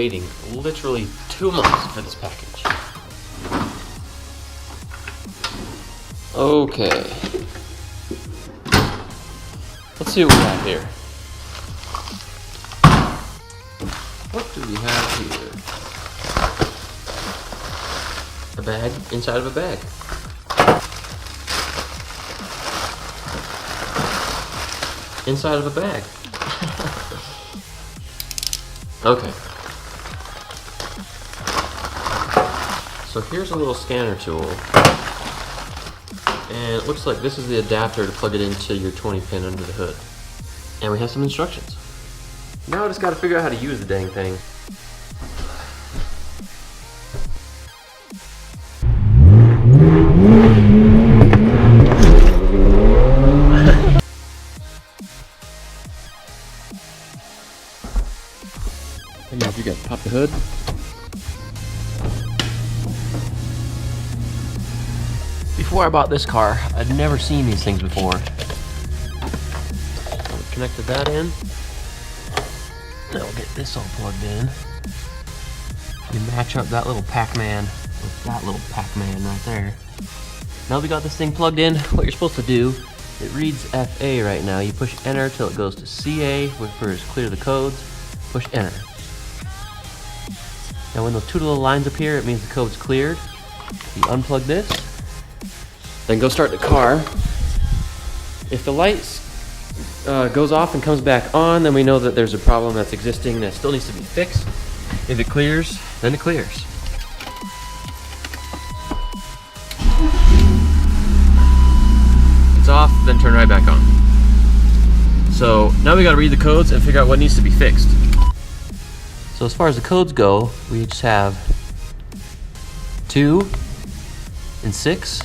waiting literally 2 months for this package. Okay. Let's see what we have here. What do we have here? A bag inside of a bag. Inside of a bag. Okay. So here's a little scanner tool. And it looks like this is the adapter to plug it into your 20 pin under the hood. And we have some instructions. Now I just gotta figure out how to use the dang thing. And now if you got to pop the hood. Before I bought this car, I'd never seen these things before. Connected that in. Now we'll get this all plugged in. You match up that little Pac-Man with that little Pac-Man right there. Now we got this thing plugged in, what you're supposed to do, it reads FA right now. You push enter till it goes to CA, which is clear the codes. Push enter. Now when those two little lines appear, it means the code's cleared. You unplug this, then go start the car. If the lights goes off and comes back on, then we know that there's a problem that's existing that still needs to be fixed. If it clears, then it clears. It's off, then turn right back on. So now we gotta read the codes and figure out what needs to be fixed. So as far as the codes go, we just have 2 and 6,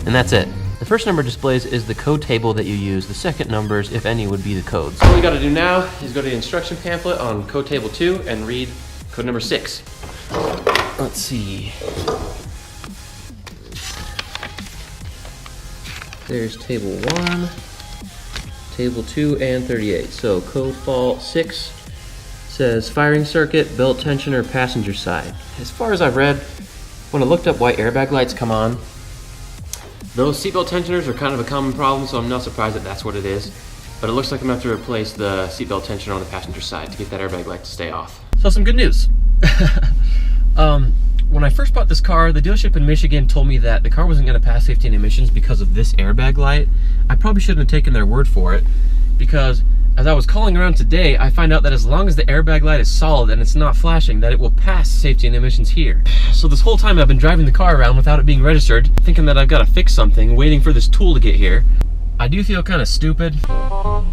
and that's it. The first number displays is the code table that you use. The second numbers, if any, would be the codes. So all we gotta do now is go to the instruction pamphlet on code table 2 and read code number 6. Let's see. There's table 1, table 2, and 38. So code fault 6 says firing circuit, belt tensioner, passenger side. As far as I've read, when I looked up why airbag lights come on, those seatbelt tensioners are kind of a common problem, so I'm not surprised that that's what it is. But it looks like I'm gonna have to replace the seatbelt tensioner on the passenger side to get that airbag light to stay off. So some good news. When I first bought this car, the dealership in Michigan told me that the car wasn't gonna pass safety and emissions because of this airbag light. I probably shouldn't have taken their word for it, because as I was calling around today, I find out that as long as the airbag light is solid and it's not flashing, that it will pass safety and emissions here. So this whole time I've been driving the car around without it being registered, thinking that I've got to fix something, waiting for this tool to get here. I do feel kind of stupid, but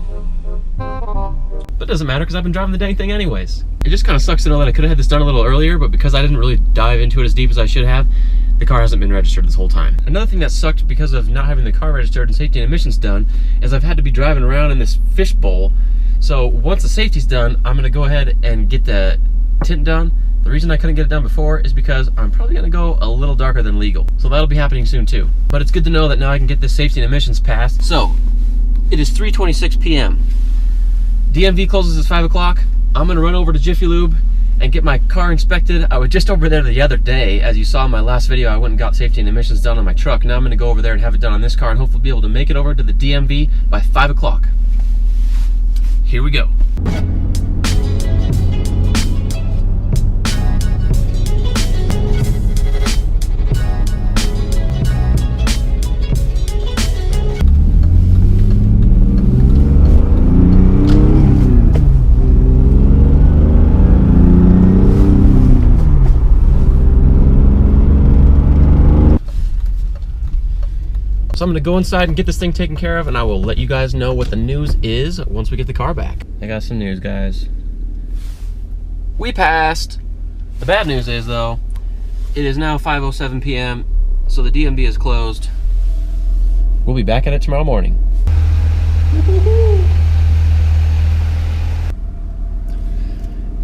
it doesn't matter because I've been driving the dang thing anyways. It just kind of sucks to know that I could have had this done a little earlier, but because I didn't really dive into it as deep as I should have, the car hasn't been registered this whole time. Another thing that sucked because of not having the car registered and safety and emissions done is I've had to be driving around in this fishbowl. So once the safety's done, I'm gonna go ahead and get the tint done. The reason I couldn't get it done before is because I'm probably gonna go a little darker than legal. So that'll be happening soon too. But it's good to know that now I can get this safety and emissions passed. So it is 3:26 p.m. DMV closes at 5 o'clock. I'm gonna run over to Jiffy Lube and get my car inspected. I was just over there the other day. As you saw in my last video, I went and got safety and emissions done on my truck. Now I'm gonna go over there and have it done on this car and hopefully be able to make it over to the DMV by 5 o'clock. Here we go. So I'm gonna go inside and get this thing taken care of, and I will let you guys know what the news is once we get the car back. I got some news, guys. We passed. The bad news is, though, it is now 5:07 p.m., so the DMV is closed. We'll be back at it tomorrow morning.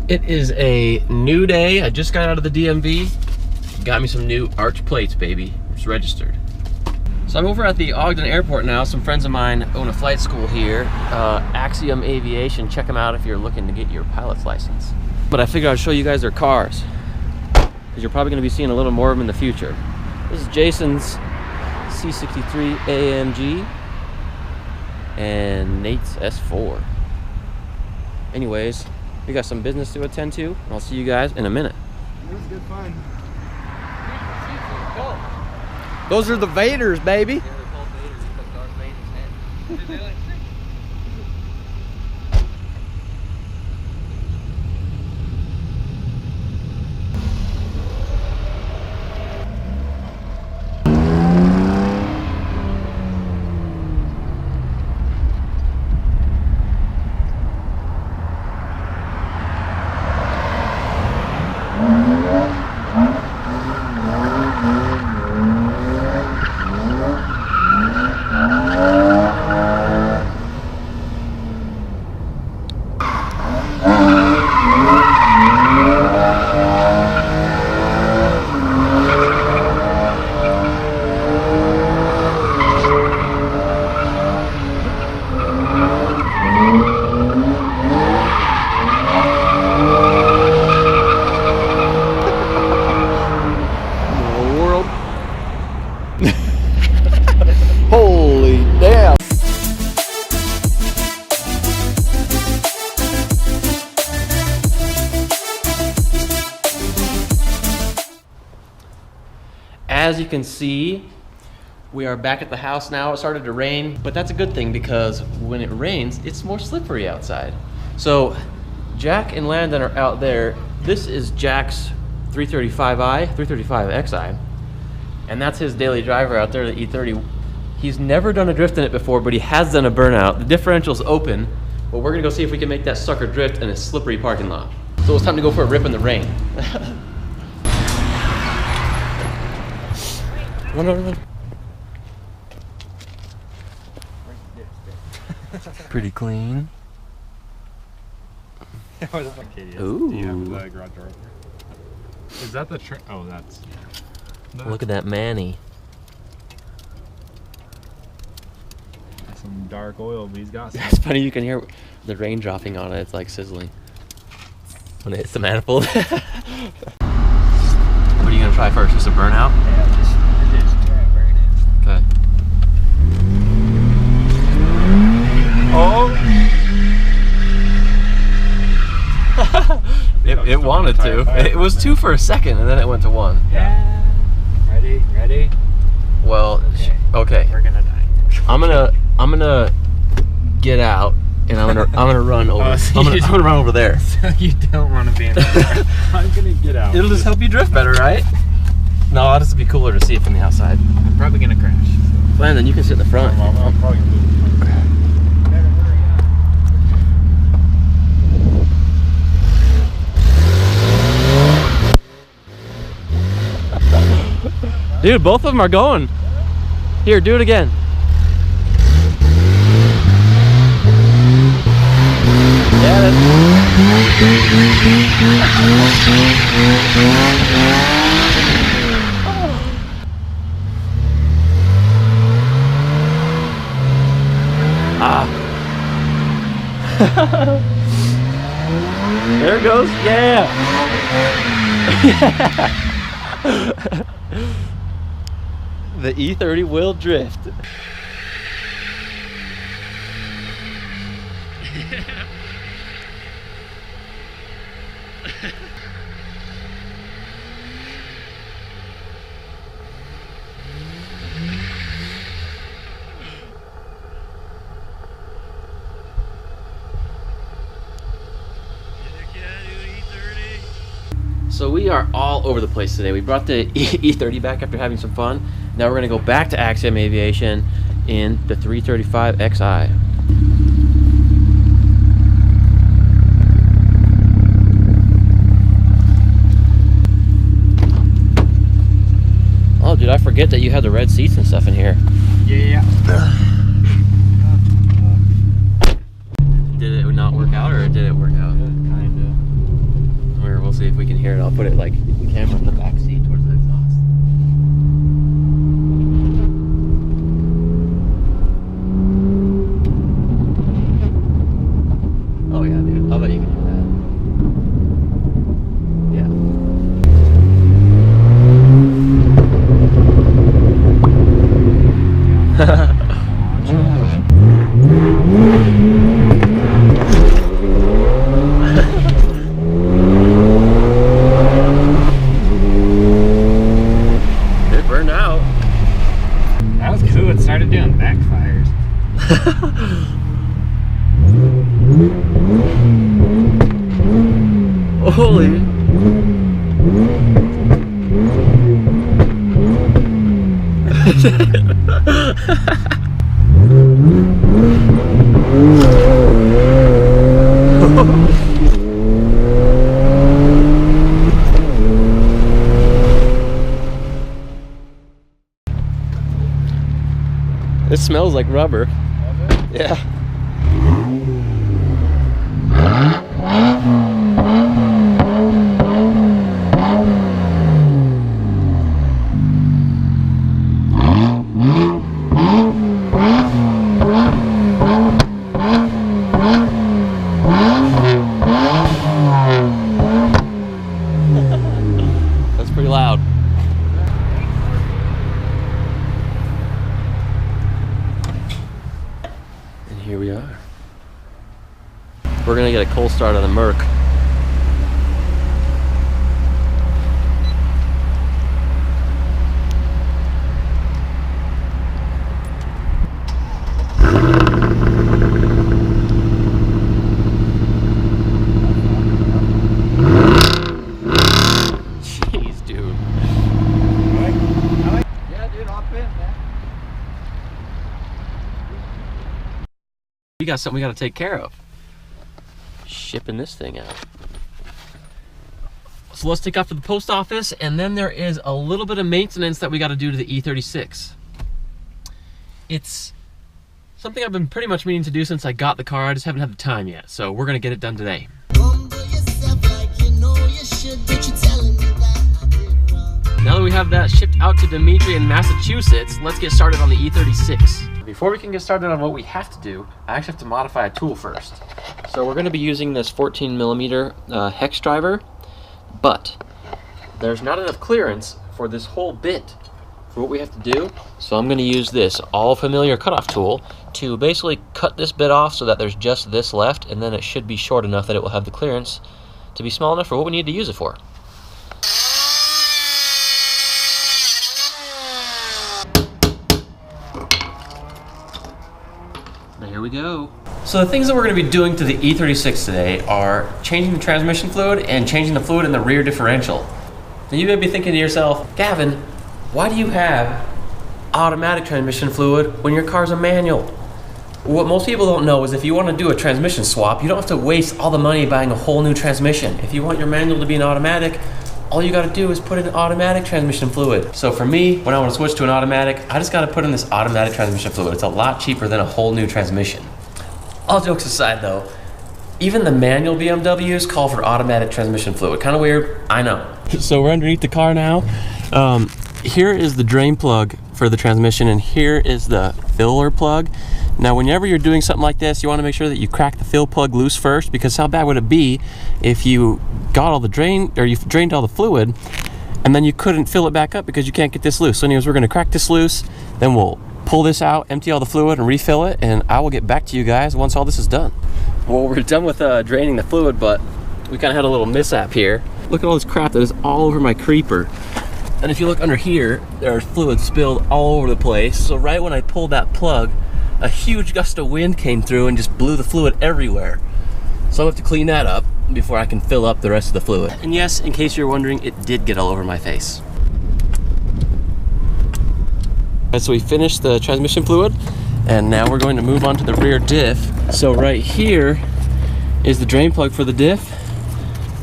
It is a new day. I just got out of the DMV. Got me some new arch plates, baby. It's registered. So I'm over at the Ogden Airport now. Some friends of mine own a flight school here, Axiom Aviation. Check them out if you're looking to get your pilot's license. But I figured I'd show you guys their cars, because you're probably going to be seeing a little more of them in the future. This is Jason's C63 AMG and Nate's S4. Anyways, we got some business to attend to, and I'll see you guys in a minute. It was good fun. Those are the Vaders, baby. Yeah, they're called Vaders because Darth Vader's head. Holy damn. As you can see, we are back at the house now. It started to rain, but that's a good thing because when it rains, it's more slippery outside. So Jack and Landon are out there. This is Jack's 335xi, and that's his daily driver out there, the E30. He's never done a drift in it before, but he has done a burnout. The differential's open, but we're gonna go see if we can make that sucker drift in a slippery parking lot. So it's time to go for a rip in the rain. Run. Pretty clean. Ooh. Do you have the garage door open? Is that the oh, that's... Look at that Manny. That's some dark oil, but he's got some. It's funny, you can hear the rain dropping on it. It's like sizzling when it hits the manifold. What are you gonna try first? Just a burnout? Yeah, just burn it. Okay. Oh! It wanted to. It was 2 for a second, and then it went to 1. Yeah. Ready? Well, okay. We're gonna die. I'm gonna get out, and I'm gonna run over. I'm gonna run over there. So you don't want to be in the car. I'm gonna get out. It'll just help you drift better, right? No, this would be cooler to see it from the outside. I'm probably gonna crash. So. Landon, you can sit in the front. I'm probably gonna move. Dude, both of them are going. Here, do it again. Yeah, that's... There it goes. Yeah. The E30 will drift. So we are all over the place today. We brought the E30 back after having some fun. Now we're gonna go back to Axiom Aviation in the 335xi. Oh, dude, I forget that you have the red seats and stuff in here. Yeah. Did it not work out, or did it work out? Kinda. We'll see if we can hear it. I'll put it like the camera in the back seat towards the exhaust. Oh yeah, dude. I'll bet you can do that. It burned out. That was cool. It started doing backfires. Holy. It smells like rubber. Yeah. That's pretty loud. And here we are. We're gonna get a cold start on the Merc. Jeez, dude. Yeah, dude, hop in, man. We got something we gotta take care of. Shipping this thing out. So let's take off to the post office, and then there is a little bit of maintenance that we gotta do to the E36. It's something I've been pretty much meaning to do since I got the car. I just haven't had the time yet, so we're gonna get it done today. Now that we have that shipped out to Dimitri in Massachusetts, let's get started on the E36. Before we can get started on what we have to do, I actually have to modify a tool first. So we're going to be using this 14mm hex driver, but there's not enough clearance for this whole bit for what we have to do. So I'm going to use this all familiar cutoff tool to basically cut this bit off so that there's just this left, and then it should be short enough that it will have the clearance to be small enough for what we need to use it for. There we go. So the things that we're going to be doing to the E36 today are changing the transmission fluid and changing the fluid in the rear differential. Now you may be thinking to yourself, Gavin, why do you have automatic transmission fluid when your car's a manual? What most people don't know is if you want to do a transmission swap, you don't have to waste all the money buying a whole new transmission. If you want your manual to be an automatic, all you got to do is put in automatic transmission fluid. So for me, when I want to switch to an automatic, I just got to put in this automatic transmission fluid. It's a lot cheaper than a whole new transmission. All jokes aside though, even the manual BMWs call for automatic transmission fluid. Kind of weird, I know. So we're underneath the car now. Here is the drain plug for the transmission, and here is the filler plug. Now whenever you're doing something like this, you want to make sure that you crack the fill plug loose first, because how bad would it be if you got all the drain, or you drained all the fluid and then you couldn't fill it back up because you can't get this loose. So anyways, we're going to crack this loose, then we'll pull this out, empty all the fluid and refill it, and I will get back to you guys once all this is done. Well, we're done with draining the fluid, but we kind of had a little mishap here. Look at all this crap that is all over my creeper. And if you look under here, there's fluid spilled all over the place. So right when I pulled that plug, a huge gust of wind came through and just blew the fluid everywhere. So I'll have to clean that up before I can fill up the rest of the fluid. And yes, in case you're wondering, it did get all over my face. Alright, so we finished the transmission fluid, and now we're going to move on to the rear diff. So right here is the drain plug for the diff,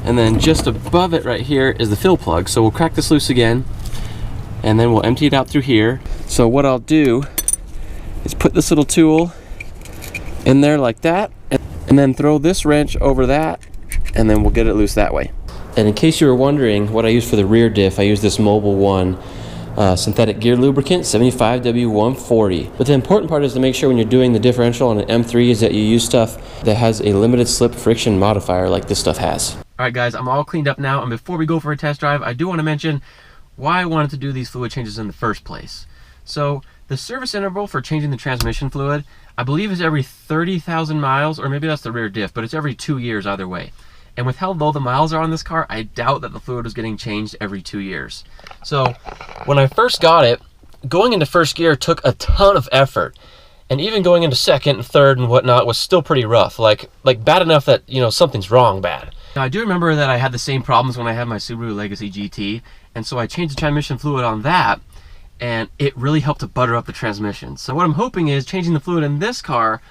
and then just above it right here is the fill plug. So we'll crack this loose again, and then we'll empty it out through here. So what I'll do is put this little tool in there like that, and then throw this wrench over that, and then we'll get it loose that way. And in case you were wondering what I use for the rear diff, I use this Mobil 1 synthetic gear lubricant, 75W140. But the important part is to make sure when you're doing the differential on an M3 is that you use stuff that has a limited slip friction modifier like this stuff has. Alright guys, I'm all cleaned up now, and before we go for a test drive, I do want to mention why I wanted to do these fluid changes in the first place. So The service interval for changing the transmission fluid, I believe, is every 30,000 miles, or maybe that's the rear diff, but it's every 2 years either way. And with how low the miles are on this car, I doubt that the fluid is getting changed every 2 years. So when I first got it, going into first gear took a ton of effort. And even going into second and third and whatnot was still pretty rough. Like bad enough that, you know, something's wrong bad. Now, I do remember that I had the same problems when I had my Subaru Legacy GT. And so I changed the transmission fluid on that, and it really helped to butter up the transmission. So what I'm hoping is changing the fluid in this car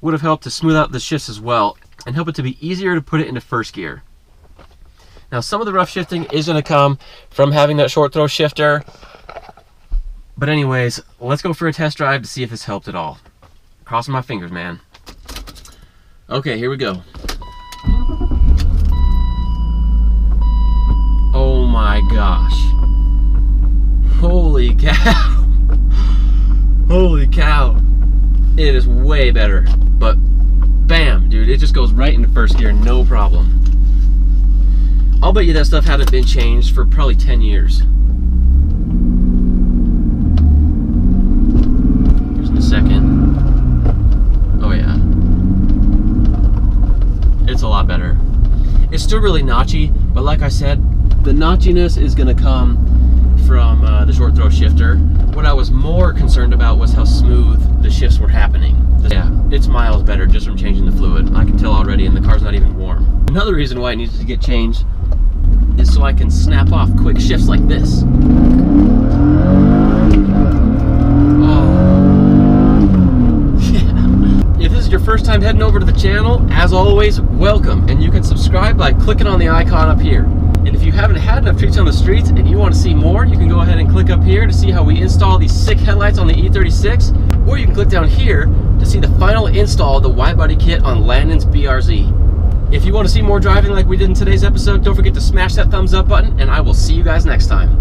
would have helped to smooth out the shifts as well and help it to be easier to put it into first gear. Now, some of the rough shifting is going to come from having that short throw shifter. But anyways, let's go for a test drive to see if this helped at all. Crossing my fingers, man. Okay, here we go. Oh my gosh. Holy cow. Holy cow. It is way better. But bam, dude, it just goes right into first gear, no problem. I'll bet you that stuff hadn't been changed for probably 10 years. Here's in a second. Oh yeah. It's a lot better. It's still really notchy, but like I said, the notchiness is gonna come from the short throw shifter. What I was more concerned about was how smooth the shifts were happening. Yeah, it's miles better just from changing the fluid. I can tell already, and the car's not even warm. Another reason why it needs to get changed is so I can snap off quick shifts like this. If this is your first time heading over to the channel, as always, welcome. And you can subscribe by clicking on the icon up here. And if you haven't had enough treats on the streets and you want to see more, you can go ahead and click up here to see how we install these sick headlights on the E36, or you can click down here to see the final install of the wide body kit on Landon's BRZ. If you want to see more driving like we did in today's episode, don't forget to smash that thumbs up button, and I will see you guys next time.